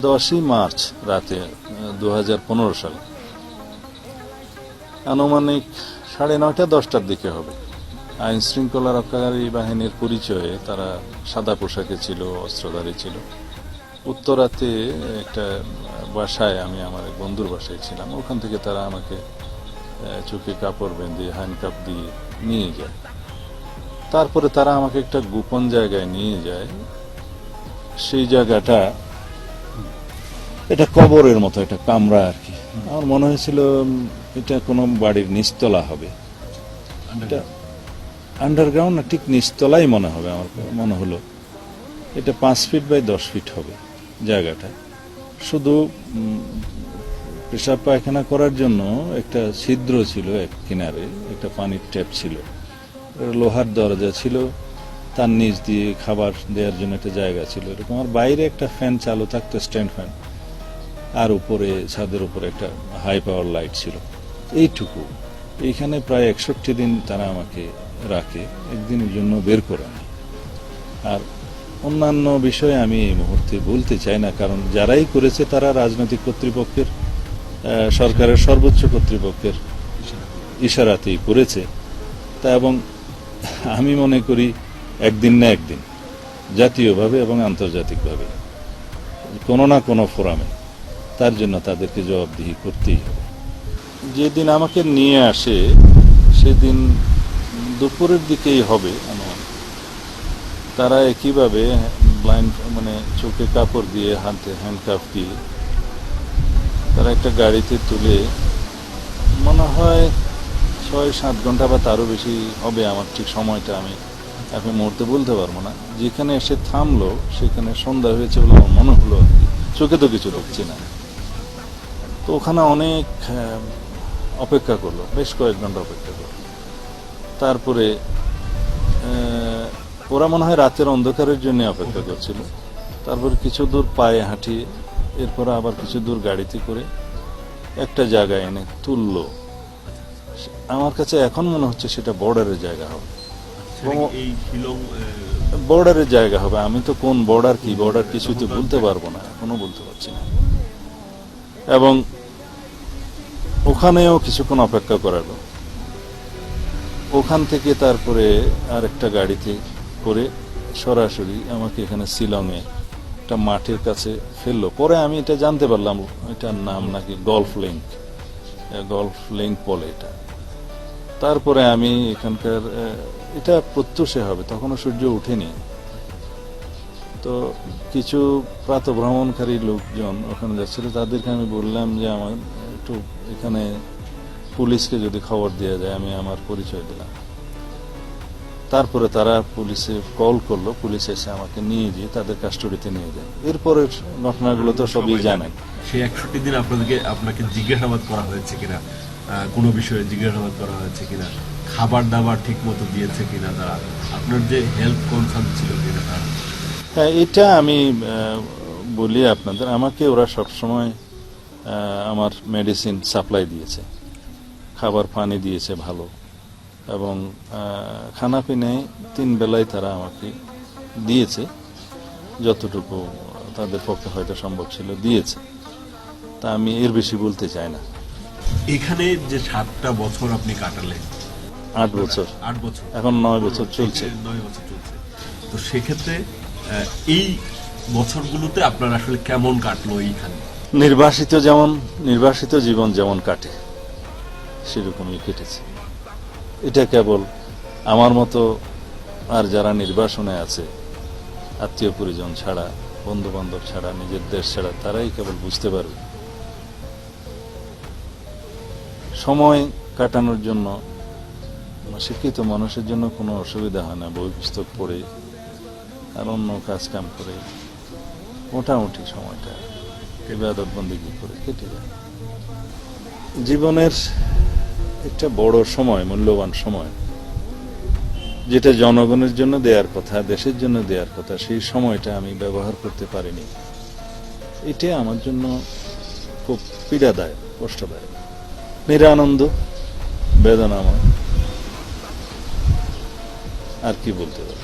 10ই March রাতে 2015 সালে আনুমানিক 9:30-10টার দিকে হবে। আইন শৃঙ্খলা রক্ষাকারী বাহিনীর পরিচয়ে তারা সাদা পোশাকে ছিল, অস্ত্রধারী ছিল। উত্তরাতে একটা বাসায়, আমি আমার এক বন্ধুর বাসায় ছিলাম, ওখান থেকে তারা আমাকে চোখে কাপড় বেঁধে হ্যান্ডকাপ দিয়ে নিয়ে যায়। তারপরে তারা আমাকে একটা গোপন জায়গায় নিয়ে যায়। সেই জায়গাটা এটা কবরের মতো, একটা কামরা আর কি। আমার মনে হয়েছিল এটা কোনো বাড়ির নিচতলা হবে, আন্ডারগ্রাউন্ড না, ঠিক নিচতলাই মনে হবে। আমার মনে হলো এটা 5 ফিট বাই 10 ফিট হবে জায়গাটা। শুধু পেশাব পায়খানা করার জন্য একটা ছিদ্র ছিল এক কিনারে, একটা পানির ট্যাপ ছিল, লোহার দরজা ছিল, তার নিচ দিয়ে খাবার দেওয়ার জন্য একটা জায়গা ছিল এরকম। আর বাইরে একটা ফ্যান চালু থাকতো, স্ট্যান্ড ফ্যান, আর উপরে ছাদের উপরে একটা হাই পাওয়ার লাইট ছিল। এইটুকু। এইখানে প্রায় 61 দিন তারা আমাকে রাখে, একদিনের জন্য বের করে। আর অন্যান্য বিষয়ে আমি এই মুহূর্তে বলতে চাই না, কারণ যারাই করেছে তারা রাজনৈতিক কর্তৃপক্ষের, সরকারের সর্বোচ্চ কর্তৃপক্ষের ইশারাতেই করেছে। তা এবং আমি মনে করি একদিন না একদিন জাতীয়ভাবে এবং আন্তর্জাতিকভাবে কোনো না কোনো ফোরামে তার জন্য তাদেরকে জবাবদিহি করতেই হবে। যেদিন আমাকে নিয়ে আসে সেদিন দুপুরের দিকেই হবে। তারা একইভাবে ব্লাইন্ড, মানে চোখে কাপড় দিয়ে, হাতে হ্যান্ডকাফ দিয়ে তারা একটা গাড়িতে তুলে, মনে হয় 6-7 ঘন্টা বা তারও বেশি হবে, আমার ঠিক সময়টা আমি এখন মুহূর্তে বলতে পারবো না। যেখানে এসে থামলো সেখানে সন্ধ্যা হয়েছে বলে আমার মনে হলো আর কি, চোখে তো কিছু দেখছি না। তো ওখানে অনেক অপেক্ষা করলো, বেশ কয়েক ঘন্টা অপেক্ষা করলো। তারপরে ওরা মনে হয় রাতের অন্ধকারের জন্য অপেক্ষা করছিল। তারপর কিছু দূর পায়ে হাঁটিয়ে, এরপর আবার কিছু দূর গাড়িতে করে একটা জায়গায় এনে তুললো। আমার কাছে এখন মনে হচ্ছে সেটা বর্ডারের জায়গা হবে, বর্ডারের জায়গা হবে। আমি তো কোন বর্ডার, কি বর্ডার কিছুই তো বলতে পারবো না, এখনো বলতে পারছি না। এবং ওখানেও কিছুক্ষণ অপেক্ষা করালো। ওখান থেকে তারপরে আর একটা গাড়িতে করে সরাসরি আমাকে এখানে শিলংয়ে একটা মাঠের কাছে ফেললো। পরে আমি এটা জানতে পারলাম এটার নাম নাকি গলফ লিঙ্ক বলে এটা। তারপরে আমি এখানকার, এটা প্রত্যুষে হবে, তখনও সূর্য উঠেনি। তো কিছু প্রাতঃভ্রমণকারী লোকজন ওখানে যাচ্ছিল, তাদেরকে আমি বললাম যে আমার একটু এখানে পুলিশকে যদি খবর দেওয়া যায়। আমি আমার পরিচয় দিলাম। তারপরে তারা পুলিশে কল করলো, পুলিশ এসে আমাকে নিয়ে গিয়ে তাদের কাস্টডিতে নিয়ে যায়। এরপরের ঘটনাগুলো তো সবই জানেন। সেই 61 দিন আপনাকে জিজ্ঞাসাবাদ করা হয়েছে কিনা, কোনো বিষয়ে জিজ্ঞাসাবাদ করা হয়েছে কিনা, খাবার দাবার ঠিক মতো দিয়েছে কিনা তারা, আপনার যে হেলথ কনসার্ন ছিল কিনা তারা? হ্যাঁ, এটা আমি বলি আপনাদের, আমাকে ওরা সবসময় আমার মেডিসিন সাপ্লাই দিয়েছে, খাবার পানি দিয়েছে ভালো, এবং খানা পিনায় 3 বেলায় তারা আমাকে দিয়েছে, যতটুকু তাদের পক্ষে হয়তো সম্ভব ছিল দিয়েছে। তা আমি এর বেশি বলতে চাই না। এখানে যে 7টা বছর আপনি কাটালেন, 8 বছর, এখন 9 বছর চলছে। 9 বছর চলছে। তো সেক্ষেত্রে এই বছরগুলোতে আপনার আসলে কেমন কাটলো এইখানে? নির্বাসিত জীবন যেমন কাটে সেরকমই কেটেছে। এটা কেবল আমার মতো আর যারা নির্বাসনে আছে, আত্মীয় পরিজন ছাড়া, বন্ধু বান্ধব ছাড়া, নিজের দেশ ছাড়া, তারাই কেবল বুঝতে পারবে। সময় কাটানোর জন্য শিক্ষিত মানুষের জন্য কোনো অসুবিধা হয় না, বই পুস্তক পড়ে আর অন্য কাজ কাম করে মোটামুটি সময়টা ইবাদত বন্দেগী করে কেটে যায়। জীবনের একটা বড় সময়, মূল্যবান সময়, যেটা জনগণের জন্য দেওয়ার কথা, দেশের জন্য দেওয়ার কথা, সেই সময়টা আমি ব্যবহার করতে পারিনি। এটা আমার জন্য খুব পীড়াদায়ক, কষ্টদায়ক, নিরানন্দ, বেদনাময়। আর কি বলতে পারি।